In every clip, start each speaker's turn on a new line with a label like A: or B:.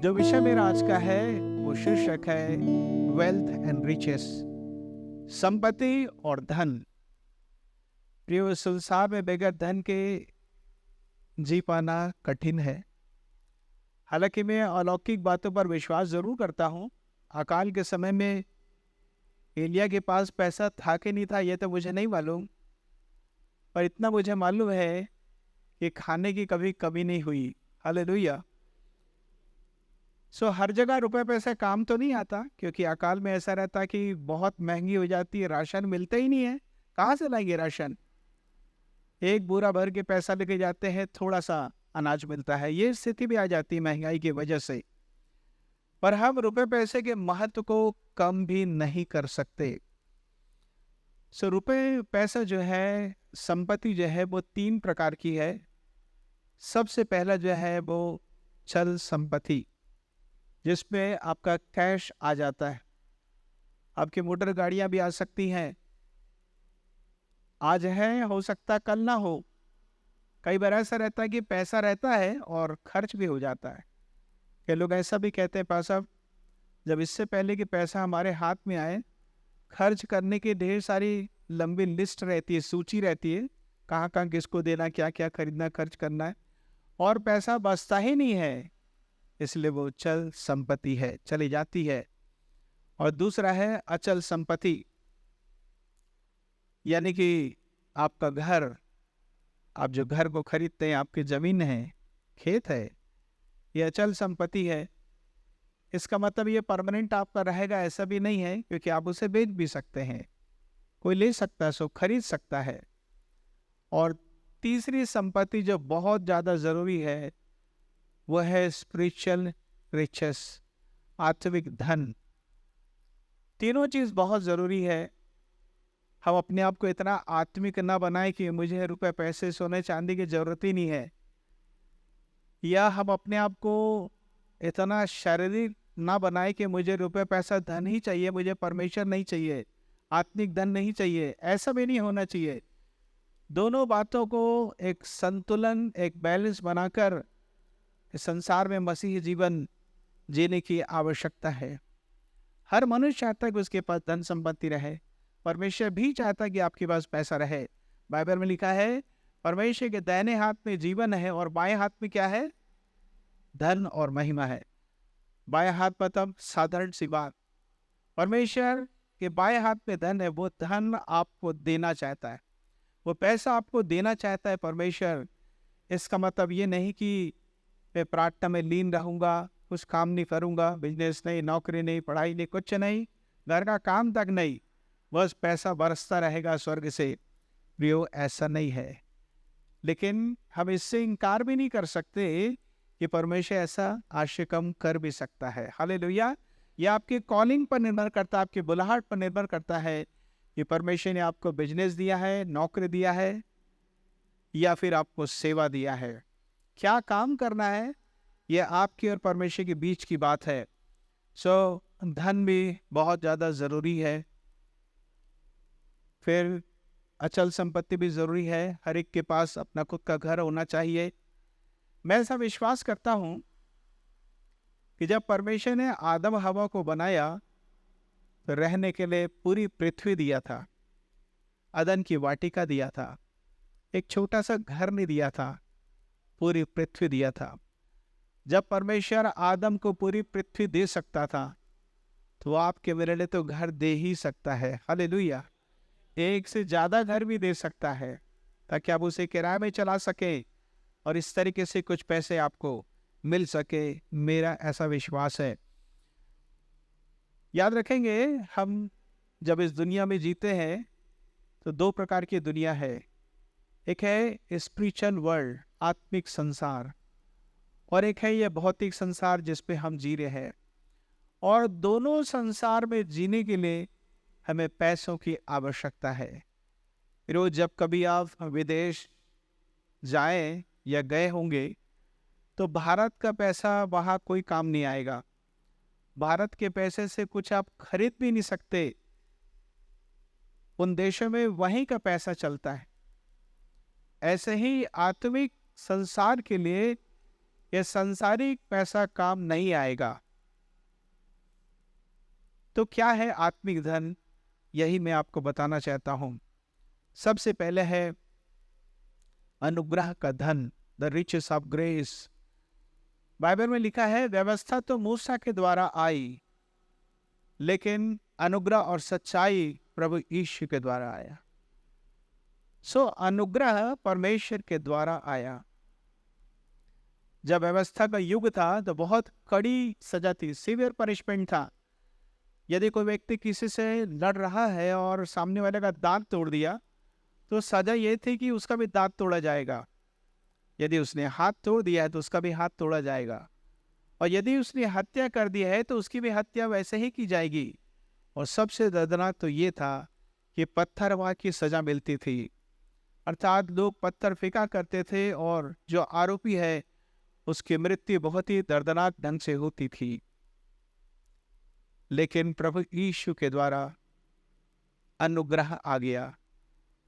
A: जो विषय मेरा आज का है वो शीर्षक है वेल्थ एंड रिचेस, संपत्ति और धन। प्रिय, संसार में बगैर धन के जी पाना कठिन है। हालांकि मैं अलौकिक बातों पर विश्वास जरूर करता हूँ। अकाल के समय में एलिया के पास पैसा था कि नहीं था यह तो मुझे नहीं मालूम, पर इतना मुझे मालूम है कि खाने की कभी कमी नहीं हुई। हालेलुया। हर जगह रुपए पैसे काम तो नहीं आता, क्योंकि अकाल में ऐसा रहता कि बहुत महंगी हो जाती है, राशन मिलता ही नहीं है। कहाँ से लाएंगे राशन? एक बोरा भर के पैसा लेके जाते हैं, थोड़ा सा अनाज मिलता है। ये स्थिति भी आ जाती है महंगाई की वजह से। पर हम रुपए पैसे के महत्व को कम भी नहीं कर सकते। रुपए पैसा जो है, संपत्ति जो है वो तीन प्रकार की है। सबसे पहला जो है वो चल संपत्ति, जिसमें आपका कैश आ जाता है। आपकी मोटर गाड़ियां भी आ सकती हैं, आज है हो सकता कल ना हो। कई बार ऐसा रहता है कि पैसा रहता है और खर्च भी हो जाता है। कई लोग ऐसा भी कहते हैं, पास साहब जब इससे पहले कि पैसा हमारे हाथ में आए, खर्च करने की ढेर सारी लंबी लिस्ट रहती है, सूची रहती है, कहाँ कहाँ किसको देना, क्या क्या खरीदना, खर्च करना है, और पैसा बचता ही नहीं है। इसलिए वो चल संपत्ति है, चली जाती है। और दूसरा है अचल संपत्ति, यानी कि आपका घर। आप जो घर को खरीदते हैं, आपकी जमीन है, खेत है, ये अचल संपत्ति है। इसका मतलब ये परमानेंट आपका रहेगा ऐसा भी नहीं है, क्योंकि आप उसे बेच भी सकते हैं, कोई ले सकता है, सो खरीद सकता है। और तीसरी संपत्ति जो बहुत ज़्यादा ज़रूरी है वो है स्पिरिचुअल रिचेस, आत्मिक धन। तीनों चीज़ बहुत ज़रूरी है। हम अपने आप को इतना आत्मिक ना बनाए कि मुझे रुपए पैसे सोने चांदी की ज़रूरत ही नहीं है, या हम अपने आप को इतना शारीरिक ना बनाए कि मुझे रुपए पैसा धन ही चाहिए, मुझे परमेश्वर नहीं चाहिए, आत्मिक धन नहीं चाहिए। ऐसा भी नहीं होना चाहिए। दोनों बातों को एक संतुलन, एक बैलेंस बनाकर इस संसार में मसीही जीवन जीने की आवश्यकता है। हर मनुष्य चाहता है कि उसके पास धन संपत्ति रहे। परमेश्वर भी चाहता है कि आपके पास पैसा रहे। बाइबल में लिखा है, परमेश्वर के दाहिने हाथ में जीवन है और बाएं हाथ में क्या है? धन और महिमा है। बाएं हाथ मतलब साधारण सी बात। परमेश्वर के बाएं हाथ में धन है, वो धन आपको देना चाहता है, वो पैसा आपको देना चाहता है परमेश्वर। इसका मतलब ये नहीं कि मैं प्रार्थना में लीन रहूंगा, कुछ काम नहीं करूंगा, बिजनेस नहीं, नौकरी नहीं, पढ़ाई नहीं, कुछ नहीं, घर का काम तक नहीं, बस पैसा बरसता रहेगा स्वर्ग से। प्रियो, ऐसा नहीं है। लेकिन हम इससे इनकार भी नहीं कर सकते कि परमेश्वर ऐसा आशय कम कर भी सकता है। हालेलुया। यह आपके कॉलिंग पर निर्भर करता है, आपके बुलाहट पर निर्भर करता है कि परमेश्वर ने आपको बिजनेस दिया है, नौकरी दिया है, या फिर आपको सेवा दिया है। क्या काम करना है, यह आपके और परमेश्वर के बीच की बात है। धन भी बहुत ज़्यादा ज़रूरी है। फिर अचल संपत्ति भी ज़रूरी है। हर एक के पास अपना खुद का घर होना चाहिए। मैं ऐसा विश्वास करता हूँ कि जब परमेश्वर ने आदम हवा को बनाया तो रहने के लिए पूरी पृथ्वी दिया था, अदन की वाटिका दिया था, एक छोटा सा घर नहीं दिया था, पूरी पृथ्वी दिया था। जब परमेश्वर आदम को पूरी पृथ्वी दे सकता था, तो आपके मेरे लिए तो घर दे ही सकता है। हालेलुया। एक से ज़्यादा घर भी दे सकता है, ताकि आप उसे किराए में चला सके और इस तरीके से कुछ पैसे आपको मिल सके। मेरा ऐसा विश्वास है। याद रखेंगे, हम जब इस दुनिया में जीते हैं तो दो प्रकार की दुनिया है। एक है स्पिरिचुअल वर्ल्ड, आत्मिक संसार, और एक है यह भौतिक संसार जिस पे हम जी रहे हैं। और दोनों संसार में जीने के लिए हमें पैसों की आवश्यकता है। रोज जब कभी आप विदेश जाएं या गए होंगे, तो भारत का पैसा वहाँ कोई काम नहीं आएगा। भारत के पैसे से कुछ आप खरीद भी नहीं सकते। उन देशों में वहीं का पैसा चलता है। ऐसे ही आत्मिक संसार के लिए ये संसारिक पैसा काम नहीं आएगा। तो क्या है आत्मिक धन, यही मैं आपको बताना चाहता हूं। सबसे पहले है अनुग्रह का धन, the riches of grace. Bible में लिखा है व्यवस्था तो मूसा के द्वारा आई, लेकिन अनुग्रह और सच्चाई प्रभु यीशु के द्वारा आया। सो अनुग्रह परमेश्वर के द्वारा आया। जब व्यवस्था का युग था तो बहुत कड़ी सजा थी, सीवियर पनिशमेंट था। यदि कोई व्यक्ति किसी से लड़ रहा है और सामने वाले का दांत तोड़ दिया तो सजा ये थी कि उसका भी दांत तोड़ा जाएगा। यदि उसने हाथ तोड़ दिया है तो उसका भी हाथ तोड़ा जाएगा, और यदि उसने हत्या कर दी है तो उसकी भी हत्या वैसे ही की जाएगी। और सबसे दर्दनाक तो ये था कि पत्थरवाह की सजा मिलती थी, अर्थात लोग पत्थर फेंका करते थे और जो आरोपी है उसकी मृत्यु बहुत ही दर्दनाक ढंग से होती थी। लेकिन प्रभु यीशु के द्वारा अनुग्रह आ गया।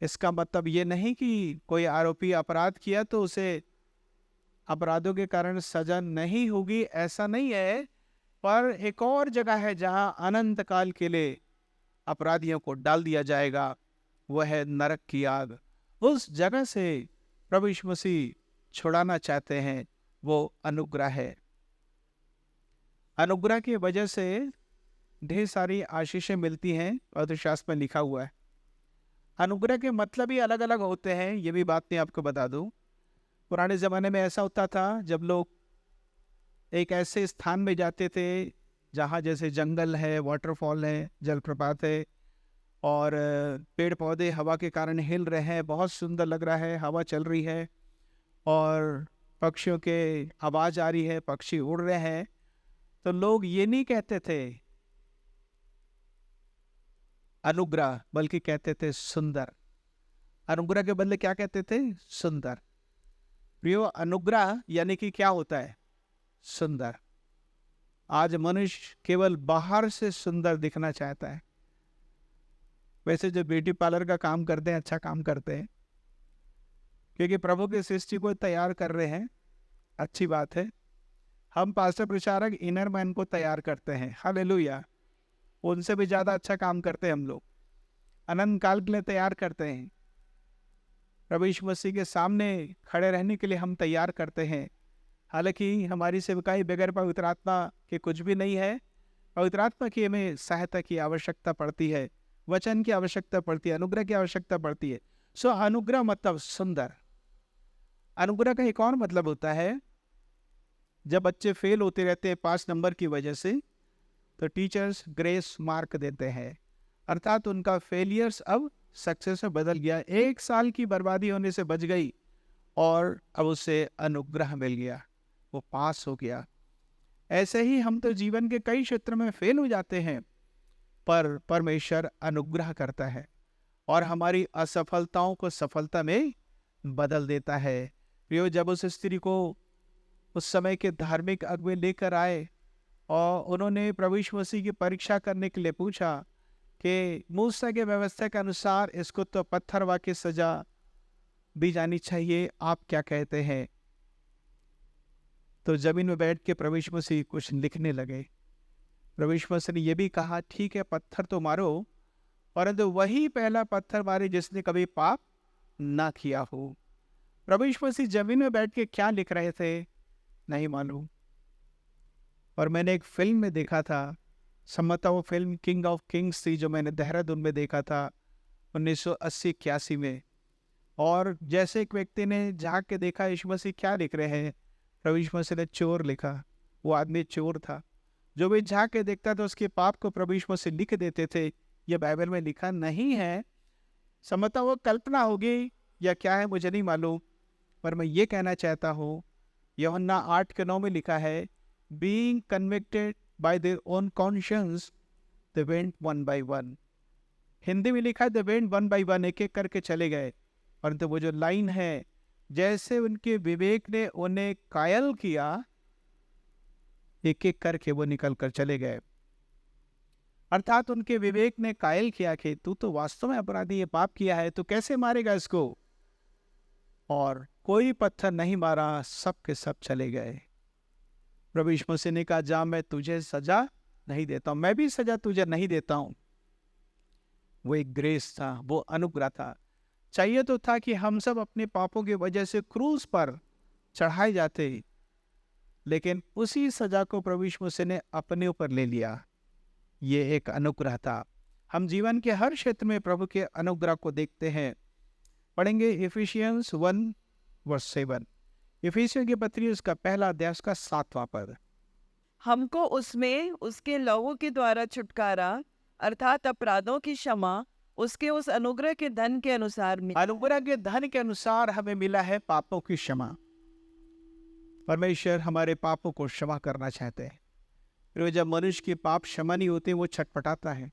A: इसका मतलब ये नहीं कि कोई आरोपी अपराध किया तो उसे अपराधों के कारण सजा नहीं होगी, ऐसा नहीं है। पर एक और जगह है जहां अनंत काल के लिए अपराधियों को डाल दिया जाएगा, वह है नरक की आग। उस जगह से प्रभु यीशु मसीह छुड़ाना चाहते हैं, वो अनुग्रह है। अनुग्रह की वजह से ढेर सारी आशीषें मिलती हैं, और तो शास्त्र में लिखा हुआ है। अनुग्रह के मतलब ही अलग अलग होते हैं, ये भी बात मैं आपको बता दूं। पुराने ज़माने में ऐसा होता था, जब लोग एक ऐसे स्थान में जाते थे जहाँ जैसे जंगल है, वाटरफॉल है, जलप्रपात है, और पेड़ पौधे हवा के कारण हिल रहे हैं, बहुत सुंदर लग रहा है, हवा चल रही है और पक्षियों के आवाज़ आ रही है, पक्षी उड़ रहे हैं, तो लोग ये नहीं कहते थे अनुग्रह, बल्कि कहते थे सुंदर। अनुग्रह के बदले क्या कहते थे? सुंदर। प्रियो, अनुग्रह यानी कि क्या होता है? सुंदर। आज मनुष्य केवल बाहर से सुंदर दिखना चाहता है। वैसे जो ब्यूटी पार्लर का काम करते हैं, अच्छा काम करते हैं, क्योंकि प्रभु की सृष्टि को तैयार कर रहे हैं, अच्छी बात है। हम पास्टर प्रचारक इनर मैन को तैयार करते हैं, हालेलुया। उनसे भी ज़्यादा अच्छा काम करते हैं हम लोग, अनंत काल के लिए तैयार करते हैं। प्रभु यीशु मसीह के सामने खड़े रहने के लिए हम तैयार करते हैं। हालांकि हमारी सेवकाई बगैर पवित्र आत्मा के कुछ भी नहीं है। पवित्र आत्मा की हमें सहायता की आवश्यकता पड़ती है, वचन की आवश्यकता पड़ती है, अनुग्रह की आवश्यकता पड़ती है। सो अनुग्रह मतलब सुंदर। अनुग्रह का एक और मतलब होता है, जब बच्चे फेल होते रहते हैं 5 नंबर की वजह से, तो टीचर्स ग्रेस मार्क देते हैं, अर्थात उनका फेलियर्स अब सक्सेस में बदल गया, 1 साल की बर्बादी होने से बच गई और अब उसे अनुग्रह मिल गया, वो पास हो गया। ऐसे ही हम तो जीवन के कई क्षेत्र में फेल हो जाते हैं, पर परमेश्वर अनुग्रह करता है और हमारी असफलताओं को सफलता में बदल देता है। प्रियो, जब उस स्त्री को उस समय के धार्मिक अगुवे लेकर आए और उन्होंने प्रभु यीशु मसीह की परीक्षा करने के लिए पूछा कि मूसा के व्यवस्था के अनुसार इसको तो पत्थरवा की सजा दी जानी चाहिए, आप क्या कहते हैं? तो जमीन में बैठ के प्रभु यीशु मसीह कुछ लिखने लगे। प्रभु यीशु मसीह ने यह भी कहा, ठीक है पत्थर तो मारो, परंतु वही पहला पत्थर मारे जिसने कभी पाप ना किया हो। प्रभु यीशु मसीह जमीन में बैठ के क्या लिख रहे थे नहीं मालूम। और मैंने एक फिल्म में देखा था, सम्भवतः वो फिल्म किंग ऑफ किंग्स थी, जो मैंने देहरादून में देखा था 1980-81 में। और जैसे एक व्यक्ति ने झाँक के देखा यीशु मसीह क्या लिख रहे हैं, प्रभु यीशु मसीह ने चोर लिखा। वो आदमी चोर था। जो भी झाँक के देखता था उसके पाप को प्रभु यीशु मसीह लिख देते थे। ये बाइबल में लिखा नहीं है, सम्भवतः वो कल्पना होगी या क्या है मुझे नहीं मालूम, पर मैं ये कहना चाहता हूँ, यूहन्ना 8:9 में लिखा है, being convicted by their own conscience they went one by one। Hindi में लिखा है they went one by one, एक एक करके चले गए। परंतु वो जो लाइन है, जैसे उनके विवेक ने उन्हें कायल किया, एक एक करके वो निकल कर चले गए। अर्थात उनके विवेक ने कायल किया कि तू तो वास्तव में अपराधी, ये पाप किया है, तो कैसे मारेगा इसको? और कोई पत्थर नहीं मारा, सब के सब चले गए। प्रभु यीशु मसीह ने कहा, जा मैं तुझे सजा नहीं देता हूं, मैं भी सजा तुझे नहीं देता हूं। वो एक ग्रेस था, वो अनुग्रह था। चाहिए तो था कि हम सब अपने पापों की वजह से क्रूस पर चढ़ाए जाते, लेकिन उसी सजा को प्रभु यीशु मसीह ने अपने ऊपर ले लिया। ये एक अनुग्रह था। हम जीवन के हर क्षेत्र में प्रभु के अनुग्रह को देखते हैं। पढ़ेंगे इफिशियंस 1:7। इफिसियों की पत्री उसका पहला अध्याय उसका 7वां पद।
B: हमको उसमें उसके लहू के द्वारा छुटकारा अर्थात अपराधों की क्षमा उसके उस अनुग्रह के धन के अनुसार मिला।
A: अनुग्रह के धन के अनुसार हमें मिला है पापों की क्षमा। परमेश्वर हमारे पापों को क्षमा करना चाहते हैं। फिर जब मनुष्य के पाप क्षमा नहीं होते, वो छटपटाता है,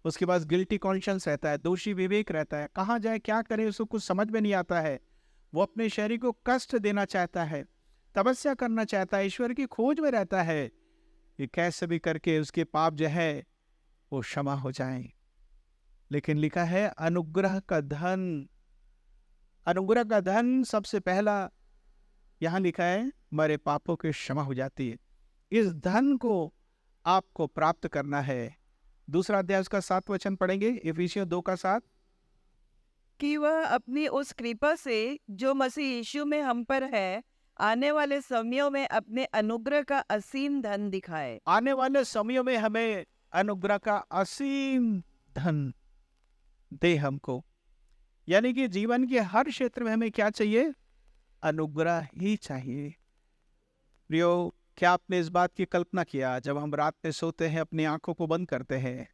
A: उसके पास गिल्टी कॉन्शियंस रहता है, दोषी विवेक रहता है, कहाँ जाए क्या करे उसको कुछ समझ में नहीं आता है। वो अपने शरीर को कष्ट देना चाहता है, तपस्या करना चाहता है, ईश्वर की खोज में रहता है कि कैसे भी करके उसके पाप जो है वो क्षमा हो जाए। लेकिन लिखा है अनुग्रह का धन। अनुग्रह का धन सबसे पहला यहाँ लिखा है हमारे पापों की क्षमा हो जाती है। इस धन को आपको प्राप्त करना है। दूसरा अध्याय उसका 7 वचन पढ़ेंगे, इफिसियों 2:7।
B: कि वह अपनी उस कृपा से जो मसीह यीशु में हम पर है आने वाले समयों में अपने अनुग्रह का असीम धन दिखाए।
A: आने वाले समयों में हमें अनुग्रह का असीम धन दे हमको। यानी कि जीवन के हर क्षेत्र में हमें क्या चाहिए? अनुग्रह ही चाहिए। प्रियो, क्या आपने इस बात की कल्पना किया, जब हम रात में सोते हैं अपनी आंखों को बंद करते हैं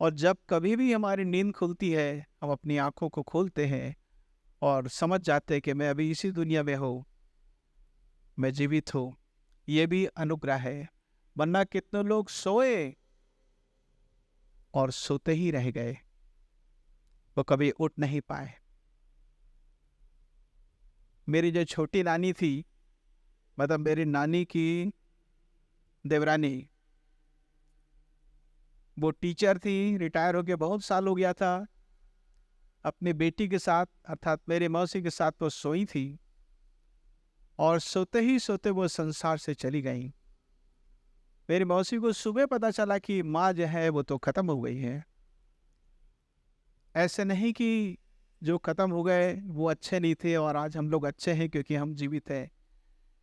A: और जब कभी भी हमारी नींद खुलती है हम अपनी आंखों को खोलते हैं और समझ जाते हैं कि मैं अभी इसी दुनिया में हूँ, मैं जीवित हूँ। ये भी अनुग्रह है। वरना कितने लोग सोए और सोते ही रह गए, वो कभी उठ नहीं पाए। मेरी जो छोटी नानी थी, मतलब मेरी नानी की देवरानी, वो टीचर थी, रिटायर होके बहुत साल हो गया था। अपनी बेटी के साथ अर्थात मेरे मौसी के साथ वो सोई थी और सोते ही सोते वो संसार से चली गई। मेरी मौसी को सुबह पता चला कि माँ जो है वो तो खत्म हो गई है। ऐसे नहीं कि जो खत्म हो गए वो अच्छे नहीं थे और आज हम लोग अच्छे हैं क्योंकि हम जीवित हैं।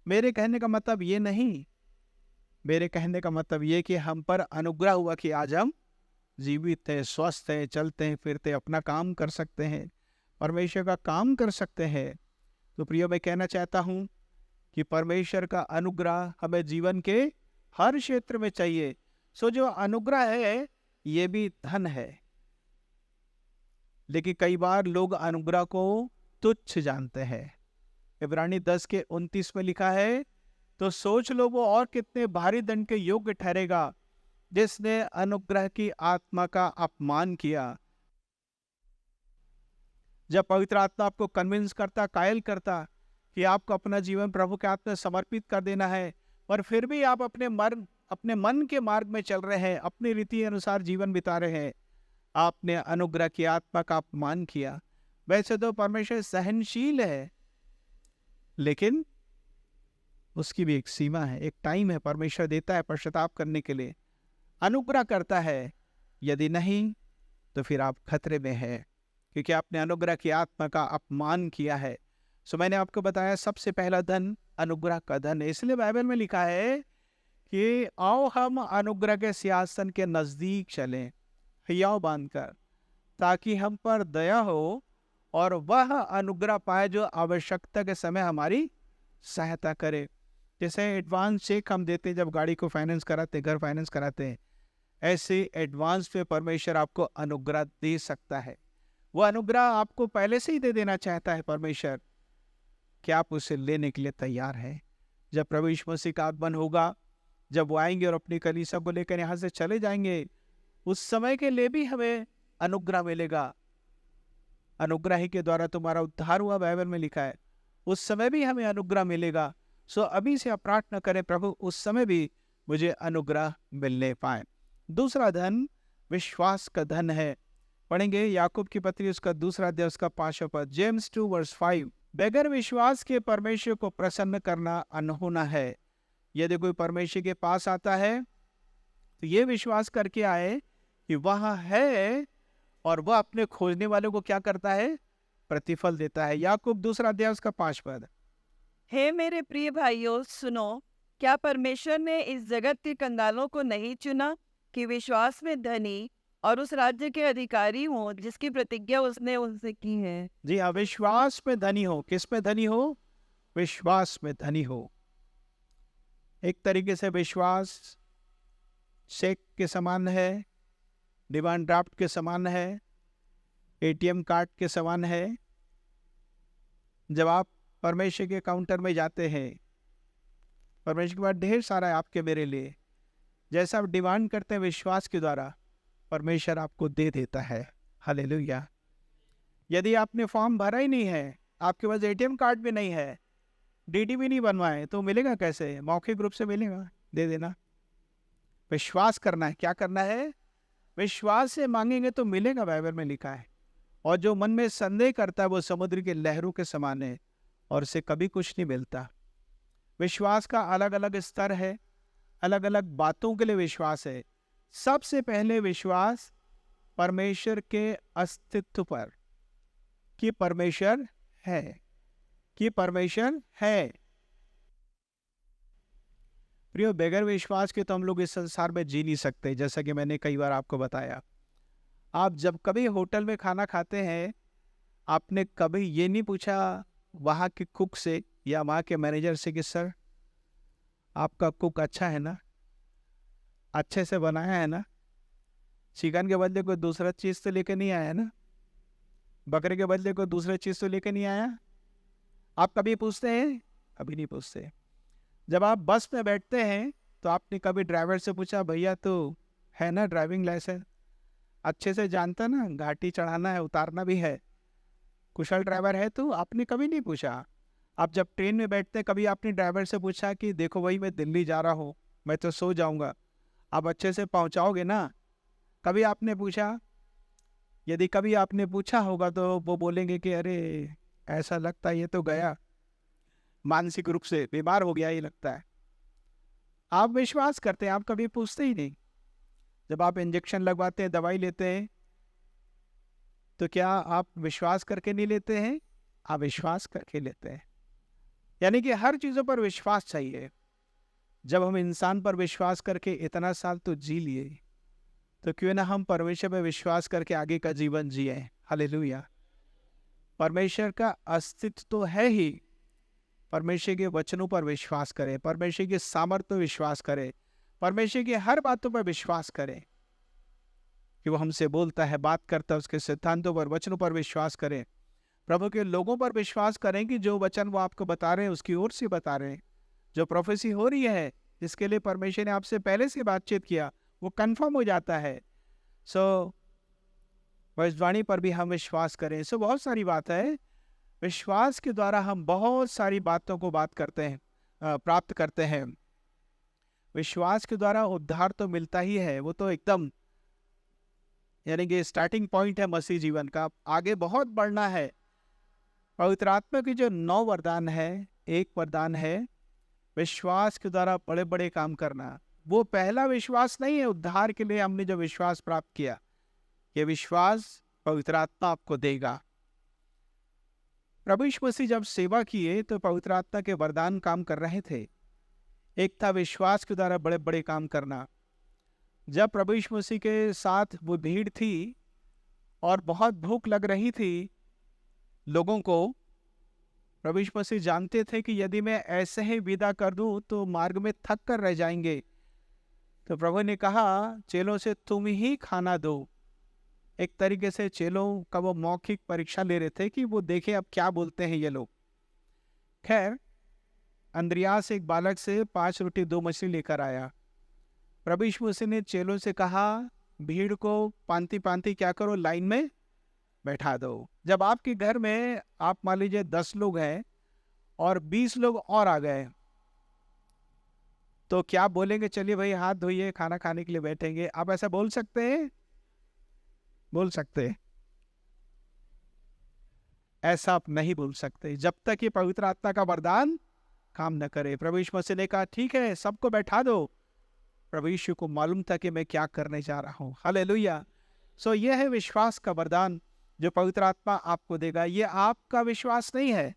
A: मेरे कहने का मतलब ये नहीं, मेरे कहने का मतलब ये कि हम पर अनुग्रह हुआ कि आज हम जीवित हैं, स्वस्थ हैं, चलते हैं फिरते, अपना काम कर सकते हैं, परमेश्वर का काम कर सकते हैं। तो प्रियो, मैं कहना चाहता हूँ कि परमेश्वर का अनुग्रह हमें जीवन के हर क्षेत्र में चाहिए। सो जो अनुग्रह है ये भी धन है, लेकिन कई बार लोग अनुग्रह को तुच्छ जानते हैं। इब्रानी 10:29 में लिखा है, तो सोच लो वो और कितने भारी दंड के योग्य ठहरेगा जिसने अनुग्रह की आत्मा का अपमान किया। जब पवित्र आत्मा आपको कन्विंस करता, कायल करता कि आपको अपना जीवन प्रभु के हाथ में समर्पित कर देना है, और फिर भी आप अपने मन के मार्ग में चल रहे हैं, अपनी रीति अनुसार जीवन बिता रहे हैं, आपने अनुग्रह की आत्मा का अपमान किया। वैसे तो परमेश्वर सहनशील है, लेकिन उसकी भी एक सीमा है, एक टाइम है। परमेश्वर देता है पश्चाताप करने के लिए, अनुग्रह करता है। यदि नहीं तो फिर आप खतरे में हैं, क्योंकि आपने अनुग्रह की आत्मा का अपमान किया है। सो मैंने आपको बताया सबसे पहला धन अनुग्रह का धन है। इसलिए बाइबल में लिखा है कि आओ हम अनुग्रह के सिंहासन के नजदीक चलें हियाव बांधकर, ताकि हम पर दया हो और वह अनुग्रह पाए जो आवश्यकता के समय हमारी सहायता करे। जैसे एडवांस चेक हम देते हैं जब गाड़ी को फाइनेंस कराते हैं, घर फाइनेंस कराते हैं, ऐसे एडवांस पे परमेश्वर आपको अनुग्रह दे सकता है। वो अनुग्रह आपको पहले से ही दे देना चाहता है परमेश्वर, कि आप उसे लेने के लिए तैयार हैं। जब प्रभु यीशु मसीह का आगमन होगा, जब वो आएंगे और अपनी कलीसिया को लेकर यहाँ से चले जाएंगे, उस समय के लिए भी हमें अनुग्रह मिलेगा। अनुग्रह ही के द्वारा तुम्हारा उद्धार हुआ, बाइबल में लिखा है। उस समय भी हमें अनुग्रह मिलेगा। सो अभी से आप प्रार्थना करें, प्रभु उस समय भी मुझे अनुग्रह मिलने पाए। दूसरा धन विश्वास का धन है। पढ़ेंगे याकूब की पत्री उसका दूसरा अध्याय उसका 5वां पद, जेम्स 2:5। बगैर विश्वास के परमेश्वर को प्रसन्न करना अनहोना है, यदि कोई परमेश्वर के पास आता है तो ये विश्वास करके आए कि वह है और वह अपने खोजने वालों को क्या करता है, प्रतिफल देता है। याकूब 2 अध्याय उसका 5 पद।
B: हे मेरे प्रिय भाइयों सुनो, क्या परमेश्वर ने इस जगत के कंगालों को नहीं चुना कि विश्वास में धनी और उस राज्य के अधिकारी हों जिसकी प्रतिज्ञा उसने उनसे की है।
A: जी हाँ, विश्वास में धनी हो। किस में धनी हो? विश्वास में धनी हो। एक तरीके से विश्वास चेक के समान है, डिमांड ड्राफ्ट के समान है, एटीएम कार्ड के समान है। जब आप परमेश्वर के काउंटर में जाते हैं, परमेश्वर के पास ढेर सारा है आपके मेरे लिए। जैसा आप डिमांड करते हैं विश्वास के द्वारा, परमेश्वर आपको दे देता है। हालेलुया। यदि आपने फॉर्म भरा ही नहीं है, आपके पास एटीएम कार्ड भी नहीं है, डीडी भी नहीं बनवाए, तो मिलेगा कैसे? मौखिक रूप से मिलेगा, दे देना। विश्वास करना है। क्या करना है? विश्वास से मांगेंगे तो मिलेगा, बाइबल में लिखा है। और जो मन में संदेह करता है वो समुद्र के लहरों के समान है और उसे कभी कुछ नहीं मिलता। विश्वास का अलग अलग स्तर है, अलग अलग बातों के लिए विश्वास है। सबसे पहले विश्वास परमेश्वर के अस्तित्व पर, कि परमेश्वर है, कि परमेश्वर है। प्रियो, बगैर विश्वास के तो हम लोग इस संसार में जी नहीं सकते। जैसा कि मैंने कई बार आपको बताया, आप जब कभी होटल में खाना खाते हैं, आपने कभी ये नहीं पूछा वहाँ के कुक से या वहाँ के मैनेजर से कि सर आपका कुक अच्छा है ना, अच्छे से बनाया है ना, चिकन के बदले कोई दूसरा चीज़ तो लेके नहीं आया ना, बकरे के बदले कोई दूसरा चीज़ तो लेके नहीं आया? आप कभी पूछते हैं? कभी नहीं पूछते। जब आप बस में बैठते हैं तो आपने कभी ड्राइवर से पूछा भैया तो है ना ड्राइविंग लाइसेंस, अच्छे से जानता ना, घाटी चढ़ाना है उतारना भी है, कुशल ड्राइवर है? तो आपने कभी नहीं पूछा। आप जब ट्रेन में बैठते हैं, कभी आपने ड्राइवर से पूछा कि देखो भाई मैं दिल्ली जा रहा हूँ, मैं तो सो जाऊँगा, आप अच्छे से पहुँचाओगे ना? कभी आपने पूछा? यदि कभी आपने पूछा होगा तो वो बोलेंगे कि अरे ऐसा लगता है ये तो गया, मानसिक रूप से बीमार हो गया ये लगता है। आप विश्वास करते हैं, आप कभी पूछते ही नहीं। जब आप इंजेक्शन लगवाते हैं, दवाई लेते हैं, तो क्या आप विश्वास करके नहीं लेते हैं? आप विश्वास करके लेते हैं। यानी कि हर चीज़ों पर विश्वास चाहिए। जब हम इंसान पर विश्वास करके इतना साल तो जी लिए, तो क्यों ना हम परमेश्वर पर विश्वास करके आगे का जीवन जिए। हालेलुया। परमेश्वर का अस्तित्व तो है ही। परमेश्वर के वचनों पर विश्वास करें, परमेश्वर के सामर्थ्य पर विश्वास करें, परमेश्वर की हर बातों पर विश्वास करें कि वो हमसे बोलता है, बात करता है, उसके सिद्धांतों पर, वचनों पर विश्वास करें। प्रभु के लोगों पर विश्वास करें कि जो वचन वो आपको बता रहे हैं उसकी ओर से बता रहे हैं। जो प्रोफेसी हो रही है, जिसके लिए परमेश्वर ने आपसे पहले से बातचीत किया, वो कंफर्म हो जाता है। भविष्यवाणी पर भी हम विश्वास करें। बहुत सारी बात है। विश्वास के द्वारा हम बहुत सारी बातों को प्राप्त करते हैं। विश्वास के द्वारा उद्धार तो मिलता ही है, वो तो एकदम यानी कि स्टार्टिंग पॉइंट है मसीह जीवन का। आगे बहुत बढ़ना है। पवित्र आत्मा की जो 9 वरदान है, एक वरदान है विश्वास के द्वारा बड़े बड़े काम करना। वो पहला विश्वास नहीं है उद्धार के लिए हमने जो विश्वास प्राप्त किया, ये विश्वास पवित्र आत्मा आपको देगा। प्रभु यीशु मसीह जब सेवा किए तो पवित्र आत्मा के वरदान काम कर रहे थे। एक था विश्वास के द्वारा बड़े बड़े काम करना। जब प्रभु यीशु मसीह के साथ वो भीड़ थी और बहुत भूख लग रही थी लोगों को, प्रभु यीशु मसीह जानते थे कि यदि मैं ऐसे ही विदा कर दूं तो मार्ग में थक कर रह जाएंगे। तो प्रभु ने कहा चेलों से तुम ही खाना दो। एक तरीके से चेलों का वो मौखिक परीक्षा ले रहे थे कि वो देखें अब क्या बोलते हैं ये लोग। खैर, अंद्रियास एक बालक से 5 रोटी 2 मछली लेकर आया। प्रभु यीशु मसीह ने चेलों से कहा भीड़ को पांति पांति क्या करो, लाइन में बैठा दो। जब आपके घर में आप मान लीजिए 10 लोग हैं और 20 लोग और आ गए, तो क्या बोलेंगे चलिए भाई हाथ धोइए खाना खाने के लिए बैठेंगे? आप ऐसा बोल सकते हैं? बोल सकते हैं? ऐसा आप नहीं बोल सकते जब तक ये पवित्र आत्मा का वरदान काम न करे। प्रभु यीशु मसीह ने कहा ठीक है सबको बैठा दो। प्रभु यीशु को मालूम था कि मैं क्या करने जा रहा हूँ। हालेलुया। सो यह है विश्वास का वरदान जो पवित्र आत्मा आपको देगा। ये आपका विश्वास नहीं है,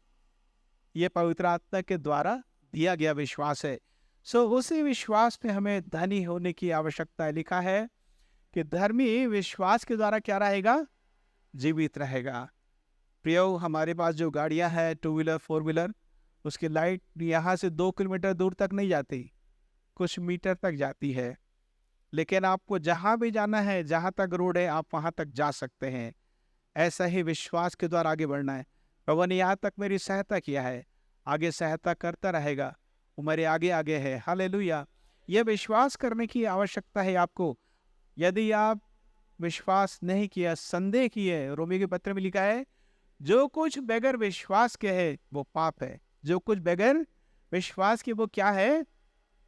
A: ये पवित्र आत्मा के द्वारा दिया गया विश्वास है। सो उसी विश्वास में हमें धनी होने की आवश्यकता है। लिखा है कि धर्मी विश्वास के द्वारा क्या रहेगा? जीवित रहेगा। प्रियो, हमारे पास जो गाड़ियां हैं 2 व्हीलर 4 व्हीलर, उसकी लाइट यहाँ से 2 किलोमीटर दूर तक नहीं जाती, कुछ मीटर तक जाती है। लेकिन आपको जहाँ भी जाना है, जहाँ तक रोड है आप वहाँ तक जा सकते हैं। ऐसा ही विश्वास के द्वारा आगे बढ़ना है। प्रभु ने यहाँ तक मेरी सहायता किया है, आगे सहायता करता रहेगा, वो मेरे आगे आगे है। हालेलुया। यह विश्वास करने की आवश्यकता है आपको। यदि आप विश्वास नहीं किया, संदेह किए, रोमी के पत्र में लिखा है जो कुछ बगैर विश्वास के है वो पाप है। जो कुछ बगैर विश्वास के वो क्या है?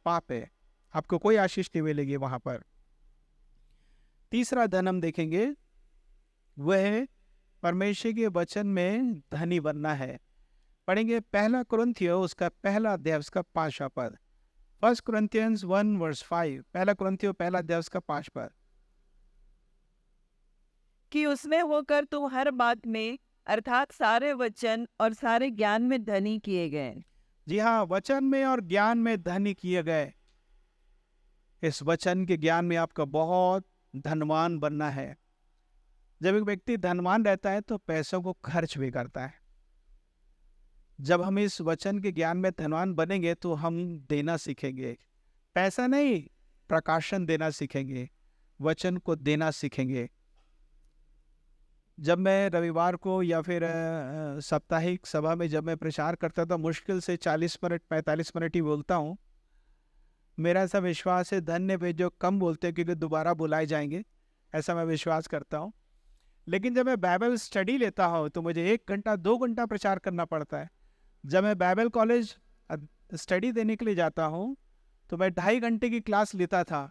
A: पाप है। आपको कोई आशीष नहीं मिलेगी वहां पर। तीसरा धन हम देखेंगे, वह है परमेश्वर के वचन में धनी बनना है। पढ़ेंगे 1 कुरिन्थियों उसका पहला अध्याय उसका 5वां पद। 1 Corinthians 1:5। 1 कुरिन्थियों पहला अध्याय उसका 5 पद।
B: कि उसमें होकर तुम हर बात में अर्थात सारे वचन और सारे ज्ञान में धनी किए गए।
A: जी हाँ, वचन में और ज्ञान में धनी किए गए। इस वचन के ज्ञान में आपका बहुत धनवान बनना है। जब एक व्यक्ति धनवान रहता है तो पैसों को खर्च भी करता है। जब हम इस वचन के ज्ञान में धनवान बनेंगे तो हम देना सीखेंगे। पैसा नहीं, प्रकाशन देना सीखेंगे, वचन को देना सीखेंगे। जब मैं रविवार को या फिर साप्ताहिक सभा में जब मैं प्रचार करता था, मुश्किल से 40 मिनट 45 मिनट ही बोलता हूँ। मेरा ऐसा विश्वास है धन्य वे जो कम बोलते हैं क्योंकि दोबारा बुलाए जाएंगे, ऐसा मैं विश्वास करता हूँ। लेकिन जब मैं बाइबल स्टडी लेता हूँ तो मुझे 1 घंटा 2 घंटा प्रचार करना पड़ता है। जब मैं बाइबल कॉलेज स्टडी देने के लिए जाता हूँ तो मैं 2.5 घंटे की क्लास लेता था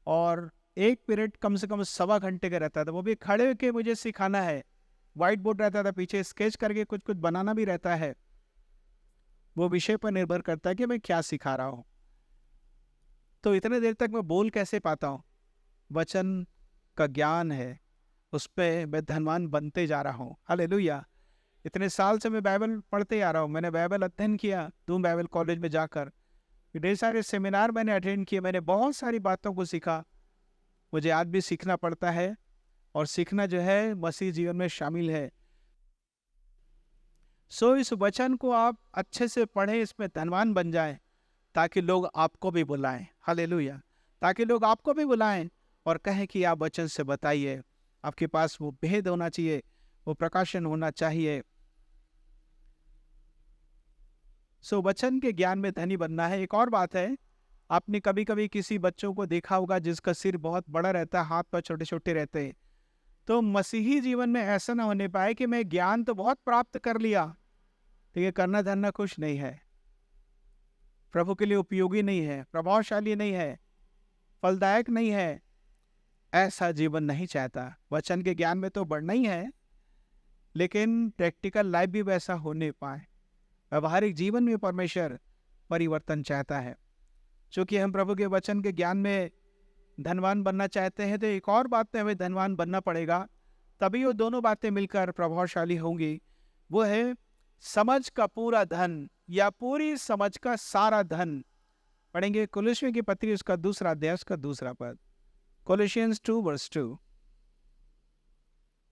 A: और 1 पीरियड कम से कम 1.25 घंटे का रहता था। वो भी खड़े होकर मुझे सिखाना है। व्हाइट बोर्ड रहता था, पीछे स्केच करके कुछ कुछ बनाना भी रहता है। वो विषय पर निर्भर करता है कि मैं क्या सिखा रहा हूँ। तो इतने देर तक मैं बोल कैसे पाता हूँ? वचन का ज्ञान है, उस पर मैं धनवान बनते जा रहा हूँ। हालेलुया। इतने साल से मैं बाइबल पढ़ते आ रहा हूँ। मैंने बाइबल अध्ययन किया दून बाइबल कॉलेज में जाकर, ढेर सारे सेमिनार मैंने अटेंड किए, मैंने बहुत सारी बातों को सीखा। मुझे आज भी सीखना पड़ता है और सीखना जो है मसीह जीवन में शामिल है। सो इस वचन को आप अच्छे से पढ़ें, इसमें धनवान बन जाएं ताकि लोग आपको भी बुलाएं। हालेलुया। ताकि लोग आपको भी बुलाएं और कहें कि आप वचन से बताइए। आपके पास वो भेद होना चाहिए, वो प्रकाशन होना चाहिए। सो वचन के ज्ञान में धनी बनना है। एक और बात है, आपने कभी कभी किसी बच्चों को देखा होगा जिसका सिर बहुत बड़ा रहता है, हाथ पर छोटे छोटे रहते हैं। तो मसीही जीवन में ऐसा ना होने पाए कि मैं ज्ञान तो बहुत प्राप्त कर लिया, तो ये करना धरना कुछ नहीं है, प्रभु के लिए उपयोगी नहीं है, प्रभावशाली नहीं है, फलदायक नहीं है। ऐसा जीवन नहीं चाहता। वचन के ज्ञान में तो बढ़ना ही है, लेकिन प्रैक्टिकल लाइफ भी वैसा होने पाए। व्यवहारिक जीवन में परमेश्वर परिवर्तन चाहता है। चूंकि हम प्रभु के वचन के ज्ञान में धनवान बनना चाहते हैं तो एक और बात में हमें धनवान बनना पड़ेगा, तभी वो दोनों बातें मिलकर प्रभावशाली होंगी। वो है समझ का पूरा धन या पूरी समझ का सारा धन। पढ़ेंगे कोलोसियों की पत्री उसका 2 अध्याय उसका 2 पद। कोलोसियंस 2:2।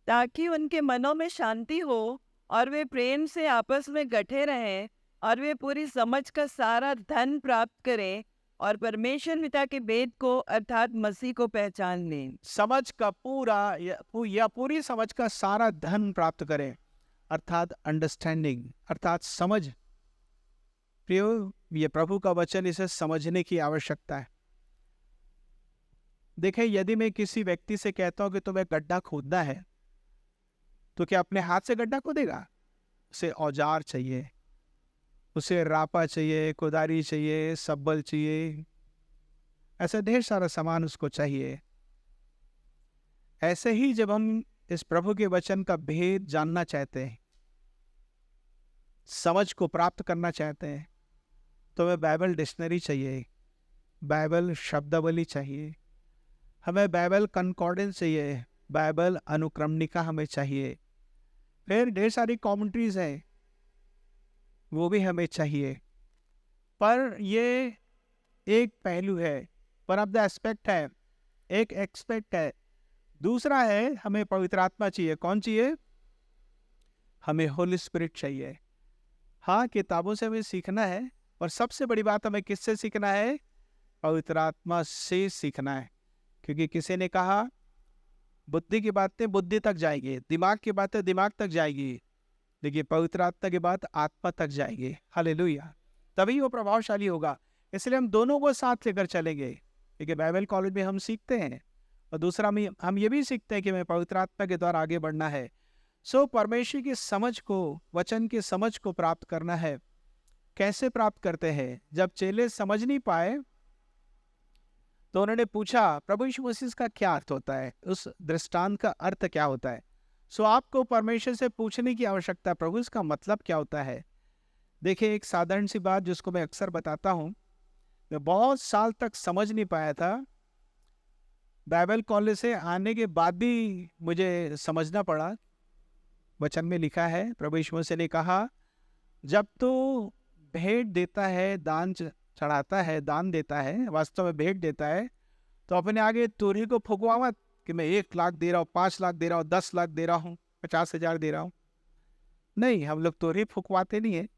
B: ताकि उनके मनों में शांति हो और वे प्रेम से आपस में गठे रहें और वे पूरी समझ का सारा धन प्राप्त करें और परमेश्वर पिता के भेद को अर्थात मसीह को पहचान लें।
A: समझ का पूरा या पूरी समझ का सारा धन प्राप्त करें, अर्थात अंडरस्टैंडिंग, अर्थात समझ। प्रियो, ये प्रभु का वचन, इसे समझने की आवश्यकता है। देखें, यदि मैं किसी व्यक्ति से कहता हूं कि तुम्हें गड्ढा खोदना है, तो क्या अपने हाथ से गड्ढा खोदेगा? उसे औजार चाहिए, उसे रापा चाहिए, कुदारी चाहिए, सब्बल चाहिए, ऐसा ढेर सारा सामान उसको चाहिए। ऐसे ही जब हम इस प्रभु के वचन का भेद जानना चाहते हैं, समझ को प्राप्त करना चाहते हैं, तो हमें बाइबल डिक्शनरी चाहिए, बाइबल शब्दावली चाहिए, हमें बाइबल कंकॉर्डेंस चाहिए, बाइबल अनुक्रमणिका हमें चाहिए, फिर ढेर सारी कॉमेंट्रीज हैं वो भी हमें चाहिए। पर ये एक पहलू है, वन ऑफ द एस्पेक्ट है, एक एक्सपेक्ट है। दूसरा है हमें पवित्र आत्मा चाहिए। कौन चाहिए? हमें होली स्पिरिट चाहिए। हाँ, किताबों से हमें सीखना है, और सबसे बड़ी बात हमें किससे सीखना है? पवित्र आत्मा से सीखना है। क्योंकि किसी ने कहा बुद्धि की बातें बुद्धि तक जाएगी, दिमाग की बातें दिमाग तक जाएगी, लेकिन पवित्र आत्मा की बात आत्मा तक जाएगी। हालेलुया, तभी वो प्रभावशाली होगा। इसलिए हम दोनों को साथ लेकर चलेंगे। क्योंकि बाइबल कॉलेज में हम सीखते हैं, और दूसरा में हम ये भी सीखते हैं कि हमें पवित्र आत्मा के द्वारा आगे बढ़ना है। परमेश्वर की समझ को, वचन की समझ को प्राप्त करना है। कैसे प्राप्त करते हैं? जब चेले समझ नहीं पाए तो उन्होंने पूछा प्रभु यीशु मसीह का क्या अर्थ होता है, उस दृष्टांत का अर्थ क्या होता है। आपको परमेश्वर से पूछने की आवश्यकता है, प्रभु इसका मतलब क्या होता है। देखिए, एक साधारण सी बात जिसको मैं अक्सर बताता हूँ, मैं बहुत साल तक समझ नहीं पाया था। बाइबल कॉलेज से आने के बाद भी मुझे समझना पड़ा। वचन में लिखा है, प्रभु यीशु मसीह ने कहा, जब तू भेंट देता है, दान चढ़ाता है, दान देता है, वास्तव में भेंट देता है, तो अपने आगे तुरही को फुकवा मत कि मैं 1 लाख दे रहा हूँ, 5 लाख दे रहा हूँ, 10 लाख दे रहा हूँ, 50,000 दे रहा हूँ। नहीं, हम लोग तुरही फुकवाते नहीं है।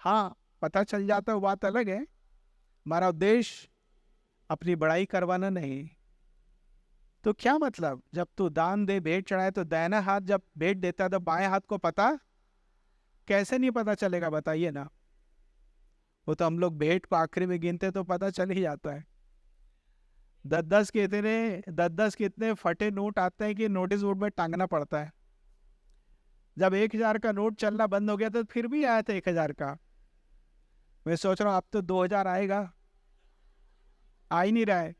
A: हाँ, पता चल जाता है, वो बात अलग है। हमारा उद्देश्य अपनी बड़ाई करवाना नहीं। तो क्या मतलब, जब तू दान दे, भेंट चढ़ाए, तो दाहिना हाथ जब भेंट देता है तो बाएं हाथ को पता कैसे नहीं पता चलेगा? बताइए ना। वो तो हम लोग भेंट को आखिरी में गिनते तो पता चल ही जाता है। 10-10 के इतने फटे नोट आते हैं कि नोटिस बोर्ड में टांगना पड़ता है। जब 1,000 का नोट चलना बंद हो गया तो फिर भी आया था 1,000 का। मैं सोच रहा हूँ अब तो 2,000 आएगा, आ ही नहीं रहा है।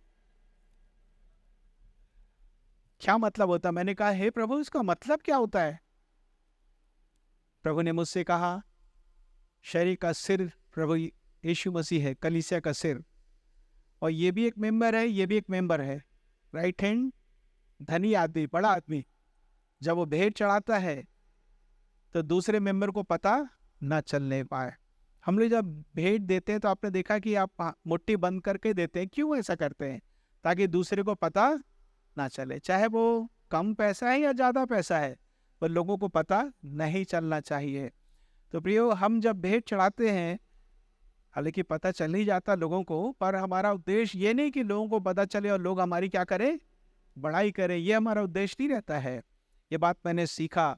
A: क्या मतलब होता? मैंने कहा, हे प्रभु, इसका मतलब क्या होता है? प्रभु ने मुझसे कहा, शरीर का सिर प्रभु यीशु मसीह है, कलीसिया का सिर, और ये भी एक मेंबर है, ये भी एक मेंबर है। राइट हैंड धनी आदमी, बड़ा आदमी, जब वो भेंट चढ़ाता है तो दूसरे मेंबर को पता ना चलने पाए। हम लोग जब भेंट देते हैं तो आपने देखा कि आप मुट्ठी बंद करके देते हैं। क्यों ऐसा करते हैं? ताकि दूसरे को पता ना चले, चाहे वो कम पैसा है या ज़्यादा पैसा है, पर लोगों को पता नहीं चलना चाहिए। तो प्रियो, हम जब भेंट चढ़ाते हैं, हालांकि पता चल ही जाता लोगों को, पर हमारा उद्देश्य ये नहीं कि लोगों को पता चले और लोग हमारी क्या करें, बड़ाई करें। ये हमारा उद्देश्य नहीं रहता है। ये बात मैंने सीखा।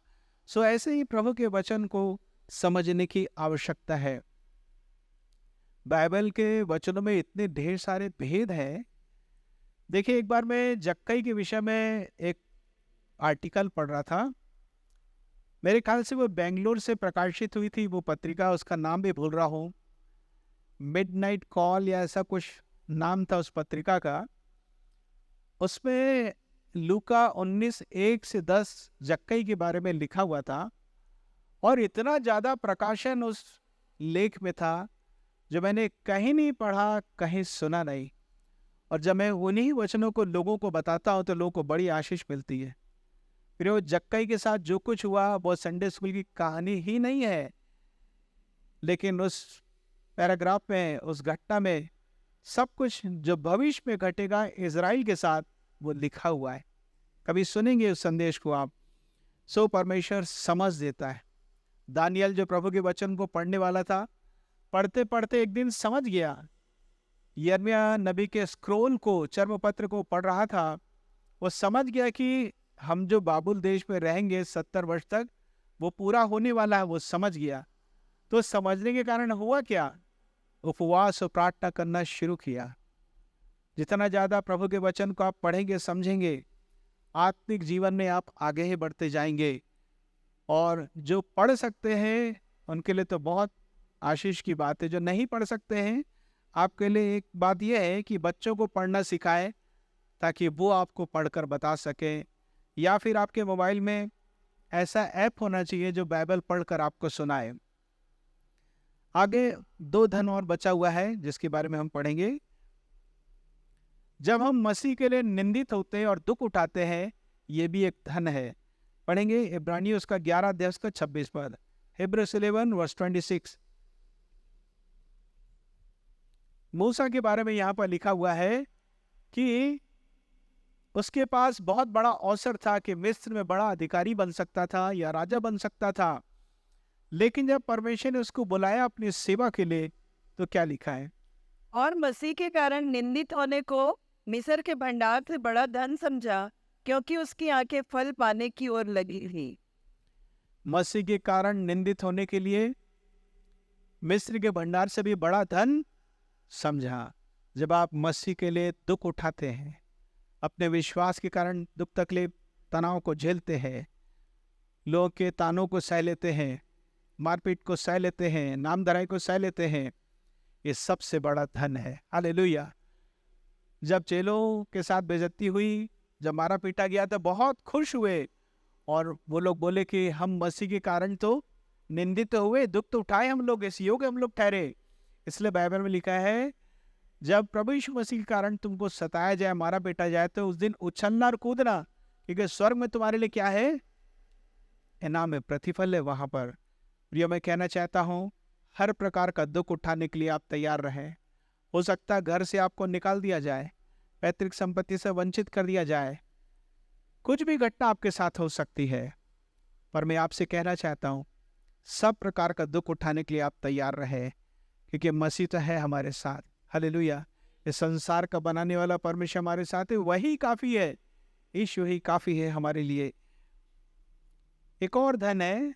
A: ऐसे ही प्रभु के वचन को समझने की आवश्यकता है। बाइबल के वचनों में इतने ढेर सारे भेद हैं। देखिए, एक बार मैं जक्कई के विषय में एक आर्टिकल पढ़ रहा था। मेरे ख्याल से वो बेंगलोर से प्रकाशित हुई थी वो पत्रिका, उसका नाम भी भूल रहा हूँ, मिडनाइट कॉल या ऐसा कुछ नाम था उस पत्रिका का। उसमें लूका 19:1-10 जक्कई के बारे में लिखा हुआ था, और इतना ज़्यादा प्रकाशन उस लेख में था जो मैंने कहीं नहीं पढ़ा, कहीं सुना नहीं। और जब मैं उन्हीं वचनों को लोगों को बताता हूँ तो लोगों को बड़ी आशीष मिलती है। फिर वो जक्कई के साथ जो कुछ हुआ वो संडे स्कूल की कहानी ही नहीं है, लेकिन उस पैराग्राफ में, उस घटना में सब कुछ जो भविष्य में घटेगा इजराइल के साथ, वो लिखा हुआ है। कभी सुनेंगे उस संदेश को आप। परमेश्वर समझ देता है। दानियल जो प्रभु के वचन को पढ़ने वाला था, पढ़ते पढ़ते एक दिन समझ गया। यिर्मयाह नबी के स्क्रोल को, चर्मपत्र को पढ़ रहा था, वो समझ गया कि हम जो बाबुल देश में रहेंगे 70 वर्ष तक, वो पूरा होने वाला है। वो समझ गया। तो समझने के कारण हुआ क्या? उपवास और प्रार्थना करना शुरू किया। जितना ज़्यादा प्रभु के वचन को आप पढ़ेंगे, समझेंगे, आत्मिक जीवन में आप आगे ही बढ़ते जाएंगे। और जो पढ़ सकते हैं उनके लिए तो बहुत आशीष की बात है। जो नहीं पढ़ सकते हैं, आपके लिए एक बात यह है कि बच्चों को पढ़ना सिखाएं, ताकि वो आपको पढ़कर बता सकें। या फिर आपके मोबाइल में ऐसा ऐप होना चाहिए जो बाइबल पढ़कर आपको सुनाए। आगे 2 धन और बचा हुआ है जिसके बारे में हम पढ़ेंगे। जब हम मसीह के लिए निंदित होते हैं और दुख उठाते हैं, ये भी एक धन है। पढ़ेंगे इब्रानियों उसका 11 अध्याय का 26 पद, हिब्रूज 11 वर्स 26। मूसा के बारे में यहाँ पर लिखा हुआ है कि उसके पास बहुत बड़ा अवसर था कि मिस्र में बड़ा अधिकारी बन सकता था या राजा बन सकता था, लेकिन जब परमेश्वर ने उसको बुलाया अपनी सेवा के लिए, तो क्या लिखा है?
B: और मसीह के कारण निंदित होने को मिस्र के भंडार से बड़ा धन समझा, क्योंकि उसकी आंखें फल पाने की ओर लगी थी।
A: मसीह के कारण निंदित होने के लिए मिस्र के भंडार से भी बड़ा धन समझा। जब आप मसीह के लिए दुख उठाते हैं, अपने विश्वास के कारण दुख तकलीफ तनाव को झेलते हैं, लोगों के तानों को सह लेते हैं, मारपीट को सह लेते हैं, नामधराई को सह लेते हैं, ये सबसे बड़ा धन है। हालेलुया। जब चेलों के साथ बेइज्जती हुई, जब मारा पीटा गया, तो बहुत खुश हुए और वो लोग बोले कि हम मसीह के कारण तो निंदित हुए, दुख तो उठाए हम लोग, इस योग्य हम लोग ठहरे। इसलिए बाइबल में लिखा है, जब प्रभु यीशु मसीह के कारण तुमको सताया जाए, मारा पीटा जाए, तो उस दिन उछलना और कूदना, क्योंकि स्वर्ग में तुम्हारे लिए क्या है? इनाम है, प्रतिफल है वहां पर। प्रिय, मैं कहना चाहता हूँ, हर प्रकार का दुख उठाने के लिए आप तैयार रहें। हो सकता है घर से आपको निकाल दिया जाए, पैतृक संपत्ति से वंचित कर दिया जाए, कुछ भी घटना आपके साथ हो सकती है, पर मैं आपसे कहना चाहता हूँ, सब प्रकार का दुख उठाने के लिए आप तैयार रहे, क्योंकि मसीह तो है हमारे साथ। हालेलुया। इस संसार का बनाने वाला परमेश्वर हमारे साथ है, वही काफी है, यीशु ही काफी है हमारे लिए। एक और धन है,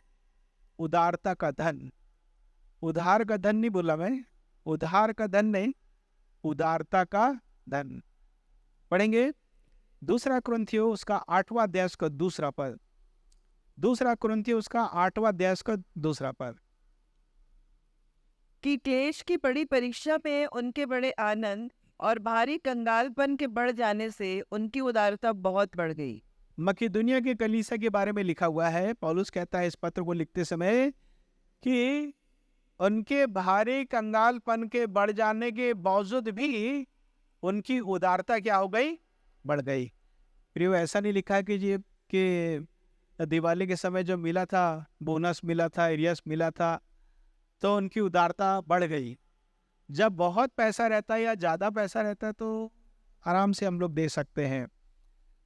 A: उदारता का धन। उधार का धन नहीं बोला मैं, उधार का धन नहीं, उदारता का धन। पढ़ेंगे 2 कुरिन्थियों उसका 8वां अध्याय का 2 पद। 2 कुरिन्थियों उसका 8वां अध्याय का 2 पद।
B: कि क्लेश की बड़ी परीक्षा में उनके बड़े आनंद और भारी कंगालपन के बढ़ जाने से उनकी उदारता बहुत बढ़ गई।
A: मकिदुनिया के कलीसिया के बारे में लिखा हुआ है, पौलुस कहता है इस पत्र को लिखते समय कि उनके भारी कंगालपन के बढ़ जाने के बावजूद भी उनकी उदारता क्या हो गई? बढ़ गई। प्रियो, ऐसा नहीं लिखा है कि जी कि दिवाली के समय जो मिला था, बोनस मिला था, एरियस मिला था, तो उनकी उदारता बढ़ गई। जब बहुत पैसा रहता है या ज़्यादा पैसा रहता है तो आराम से हम लोग दे सकते हैं।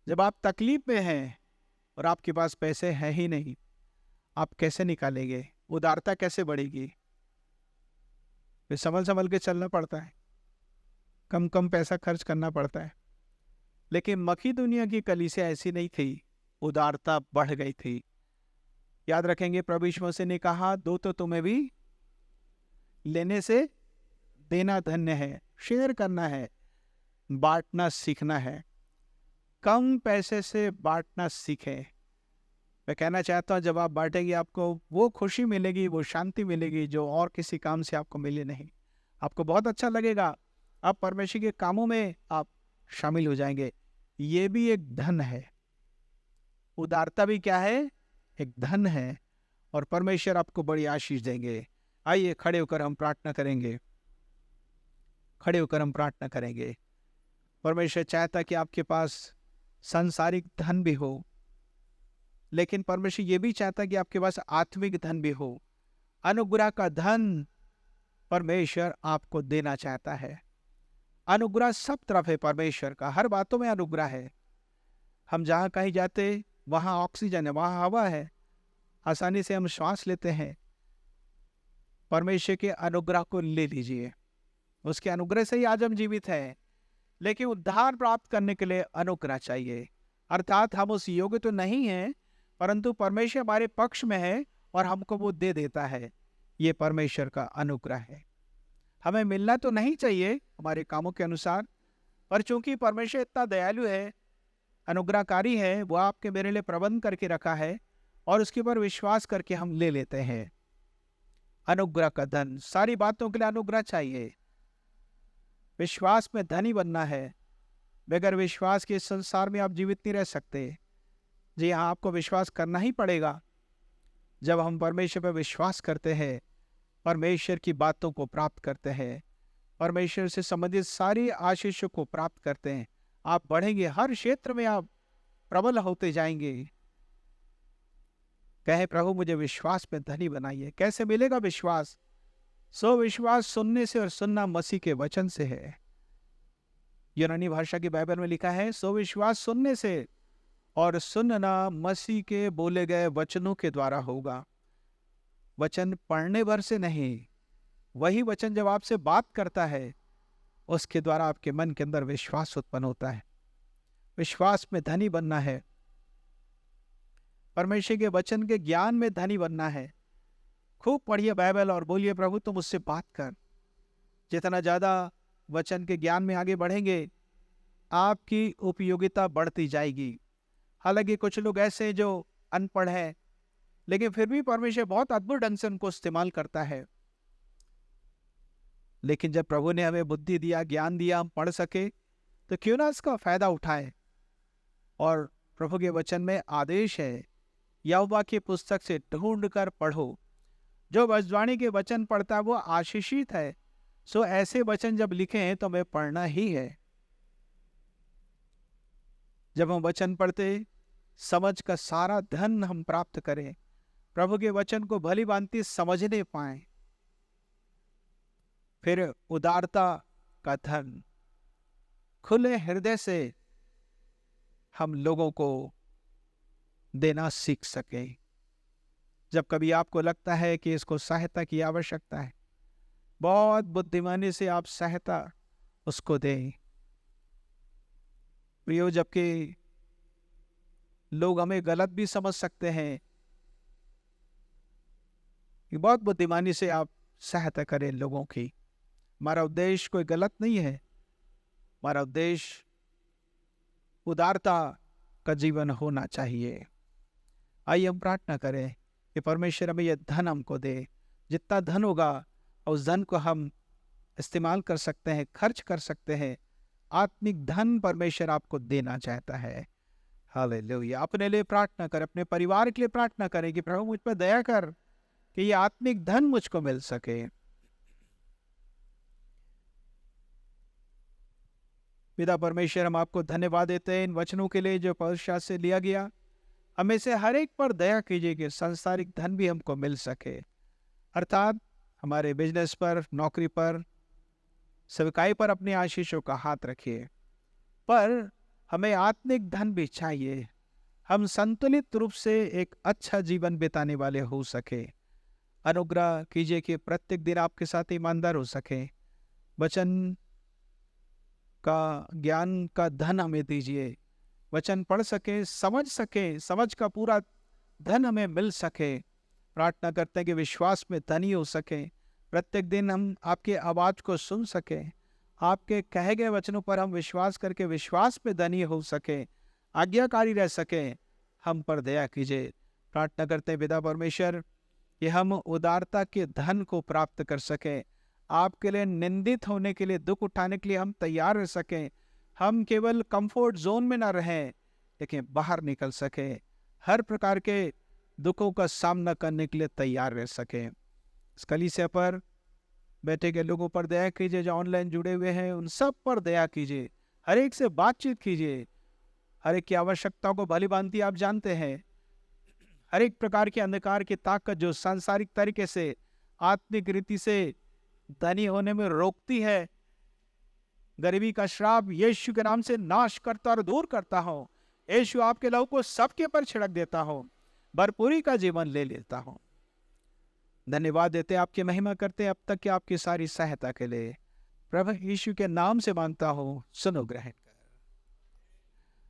A: जब आप तकलीफ में हैं और आपके पास पैसे हैं ही नहीं, आप कैसे निकालेंगे? उदारता कैसे बढ़ेगी? फिर संभल के चलना पड़ता है, कम कम पैसा खर्च करना पड़ता है। लेकिन मकिदुनिया की कलीसिया ऐसी नहीं थी, उदारता बढ़ गई थी। याद रखेंगे, प्रभु यीशु मसीह ने कहा, दो तो तुम्हें भी, लेने से देना धन्य है, शेयर करना है, बांटना सीखना है। कम पैसे से बांटना सीखें। मैं कहना चाहता हूँ, जब आप बांटेंगे आपको वो खुशी मिलेगी, वो शांति मिलेगी जो और किसी काम से आपको मिले नहीं। आपको बहुत अच्छा लगेगा, आप परमेश्वर के कामों में आप शामिल हो जाएंगे। ये भी एक धन है। उदारता भी क्या है? एक धन है, और परमेश्वर आपको बड़ी आशीष देंगे। आइए खड़े होकर हम प्रार्थना करेंगे। खड़े होकर हम प्रार्थना करेंगे। परमेश्वर चाहता कि आपके पास सांसारिक धन भी हो, लेकिन परमेश्वर ये भी चाहता कि आपके पास आत्मिक धन भी हो। अनुग्रह का धन परमेश्वर आपको देना चाहता है। अनुग्रह सब तरफ है परमेश्वर का, हर बातों में अनुग्रह है। हम जहाँ कहीं जाते वहाँ ऑक्सीजन है, वहाँ हवा है, आसानी से हम श्वास लेते हैं। परमेश्वर के अनुग्रह को ले लीजिए, उसके अनुग्रह से ही आज हम जीवित हैं। लेकिन उद्धार प्राप्त करने के लिए अनुग्रह चाहिए, अर्थात हम उस योग्य तो नहीं हैं, परंतु परमेश्वर हमारे पक्ष में है और हमको वो दे देता है। ये परमेश्वर का अनुग्रह है। हमें मिलना तो नहीं चाहिए हमारे कामों के अनुसार, पर चूंकि परमेश्वर इतना दयालु है, अनुग्रहकारी है, वो आपके मेरे लिए प्रबंध करके रखा है और उसके ऊपर विश्वास करके हम ले लेते हैं। अनुग्रह का धन, सारी बातों के लिए अनुग्रह चाहिए। विश्वास में धनी बनना है। बगैर विश्वास के इस संसार में आप जीवित नहीं रह सकते। जी हाँ, आपको विश्वास करना ही पड़ेगा। जब हम परमेश्वर पर विश्वास करते हैं, परमेश्वर की बातों को प्राप्त करते हैं, परमेश्वर से संबंधित सारी आशीषों को प्राप्त करते हैं। आप बढ़ेंगे, हर क्षेत्र में आप प्रबल होते जाएंगे। कहे प्रभु मुझे विश्वास में धनी बनाइए। कैसे मिलेगा विश्वास? सो विश्वास सुनने से, और सुनना मसीह के वचन से है। यूनानी भाषा की बाइबल में लिखा है, सो विश्वास सुनने से और सुनना मसीह के बोले गए वचनों के द्वारा होगा। वचन पढ़ने भर से नहीं, वही वचन जब आपसे बात करता है उसके द्वारा आपके मन के अंदर विश्वास उत्पन्न होता है। विश्वास में धनी बनना है, परमेश्वर के वचन के ज्ञान में धनी बनना है। खूब पढ़िए बाइबल और बोलिए प्रभु तुम मुझसे बात कर। जितना ज्यादा वचन के ज्ञान में आगे बढ़ेंगे, आपकी उपयोगिता बढ़ती जाएगी। हालांकि कुछ लोग ऐसे जो अनपढ़ हैं, लेकिन फिर भी परमेश्वर बहुत अद्भुत ढंग से उनको इस्तेमाल करता है। लेकिन जब प्रभु ने हमें बुद्धि दिया, ज्ञान दिया, हम पढ़ सके, तो क्यों ना इसका फायदा उठाएं। और प्रभु के वचन में आदेश है, यहोवा की पुस्तक से ढूंढ कर पढ़ो। जो भविष्यवाणी के वचन पढ़ता है वो आशीषित है। सो ऐसे वचन जब लिखे हैं तो हमें पढ़ना ही है। जब हम वचन पढ़ते, समझ का सारा धन हम प्राप्त करें, प्रभु के वचन को भली भांति समझने पाएं। फिर उदारता का धन, खुले हृदय से हम लोगों को देना सीख सके। जब कभी आपको लगता है कि इसको सहायता की आवश्यकता है, बहुत बुद्धिमानी से आप सहायता उसको दें। प्रियो, जबकि लोग हमें गलत भी समझ सकते हैं, कि बहुत बुद्धिमानी से आप सहायता करें लोगों की। हमारा उद्देश्य कोई गलत नहीं है, हमारा उद्देश्य उदारता का जीवन होना चाहिए। आइए हम प्रार्थना करें कि परमेश्वर हमें यह धन हमको दे। जितना धन होगा उस धन को हम इस्तेमाल कर सकते हैं, खर्च कर सकते हैं। आत्मिक धन परमेश्वर आपको देना चाहता है। हालेलुया। अपने लिए प्रार्थना करें, अपने परिवार के लिए प्रार्थना करें कि प्रभु मुझ पर दया कर कि ये आत्मिक धन मुझको मिल सके। पिता परमेश्वर, हम आपको धन्यवाद देते हैं इन वचनों के लिए जो पवित्र शास्त्र से लिया गया। हमें से हर एक पर दया कीजिए कि सांसारिक धन भी हमको मिल सके, अर्थात हमारे बिजनेस पर, नौकरी पर, सेवकाई पर अपने आशीषों का हाथ रखिए। पर हमें आत्मिक धन भी चाहिए, हम संतुलित रूप से एक अच्छा जीवन बिताने वाले हो सके। अनुग्रह कीजिए कि प्रत्येक दिन आपके साथ ईमानदार हो सके। वचन का ज्ञान का धन हमें दीजिए, वचन पढ़ सके, समझ का पूरा धन हमें मिल सके। प्रार्थना करते हैं कि विश्वास में धनी हो सके, प्रत्येक दिन हम आपके आवाज को सुन सके, आपके कहे गए वचनों पर हम विश्वास करके विश्वास में धनी हो सके, आज्ञाकारी रह सके। हम पर दया कीजिए। प्रार्थना करते हैं पिता परमेश्वर कि हम उदारता के धन को प्राप्त कर सके, आपके लिए निंदित होने के लिए, दुख उठाने के लिए हम तैयार रह सकें। हम केवल कंफर्ट जोन में ना रहें, लेकिन बाहर निकल सके, हर प्रकार के दुखों का सामना करने के लिए तैयार रह सके। इस कलीसिया पर बैठे के लोगों पर दया कीजिए, जो ऑनलाइन जुड़े हुए हैं उन सब पर दया कीजिए। हर एक से बातचीत कीजिए, हर एक की आवश्यकताओं को भली भांति आप जानते हैं। हर एक प्रकार के अंधकार की ताकत जो सांसारिक तरीके से, आत्मिक रीति से धनी होने में रोकती है, गरीबी का श्राप यीशु के नाम से नाश करता और दूर करता हो। यीशु आपके लहू को सबके पर छिड़क देता हो, भरपूरी का जीवन ले लेता हो। धन्यवाद देते, आपकी महिमा करते अब तक की आपकी सारी सहायता के लिए। प्रभु यीशु के नाम से मांगता हूँ, सुनो ग्रहण।